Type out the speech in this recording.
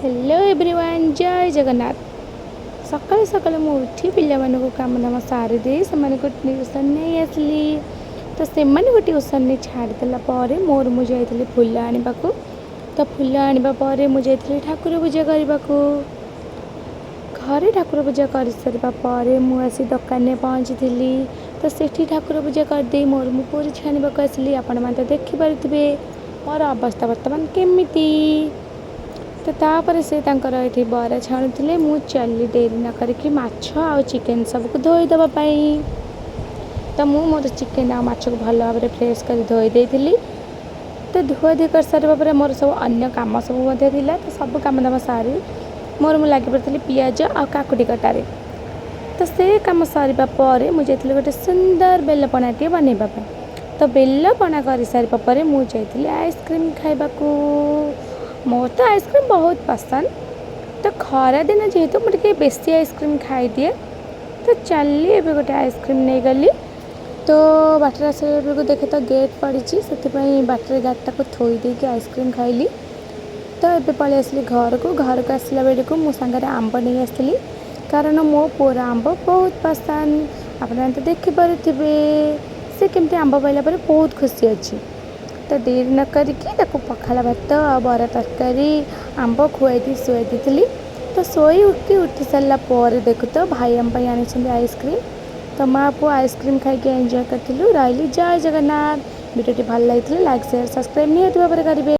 Hello everyone, जय जगन्नाथ। सकाल सकाल मु उठी पिला काम दाम सारी दे से ट्यूशन नहीं आसली। तो से ट्यूशन छाड़देला मोर मुझे फूल आने को। तो फूल आने मुझे ठाकुर पूजा करने को। घरे ठाकुर पूजा कर सारे मुझे दुकान में पहुँची थी। तो सेठी ठाकुर पूजा करदे मोर मु पूरी छाणा को आसली। आपण मैंने देखिपे मोर अवस्था बर्तमान केमिति। तो तापर से ये बरा छाणुले मु चली डेरी न करके माछ आ चिकेन सबको धोईदेवाई। तो मु मोर चिकेन आ माछ को भल भाव फ्रेश कर धोई थी। तो धुआधुई कर सारे मोर सब अन्य कम सब तो सब कम दाम सारी मोर मु लगी पड़ी पियाज आ काकुटी कटारे। तो से कम सर मुझे गोटे सुंदर बेलपणाटे बनवाई। तो बेलपणा कर सारे मुझे आइसक्रीम खाइबा। मोर तो आइसक्रीम बहुत पसंद। तो खरा दिन जेहेतु मुझे बेसी आइसक्रीम खाई दिए। तो चली एवं गोटे आइसक्रीम नहीं गली। तो बाटर आसा देखे तो गेट पड़ी से बाटर गाड़ी को थोई देके आइसक्रीम खाइली। तो ये पलि आसली घर को आसला बेलू मो सांगे आंब नहीं आसली कारण मो पुअर आंब बहुत पसंद। आपने तो देखिपे से केमती आंब पाइला बहुत खुशी अच्छी। तो देरी न करके पखाला भात आ बरा तरकारी आंब खुआई शुआई दी। तो शोई उठी सारा देखु तो भाई आम आनी आइसक्रीम। तो माँ पुआ आइसक्रीम खाई एंजॉय करूँ। रही जय जगन्नाथ। वीडियो भल लगी लाइक शेयर सब्सक्राइब निहाती भाव करेंगे।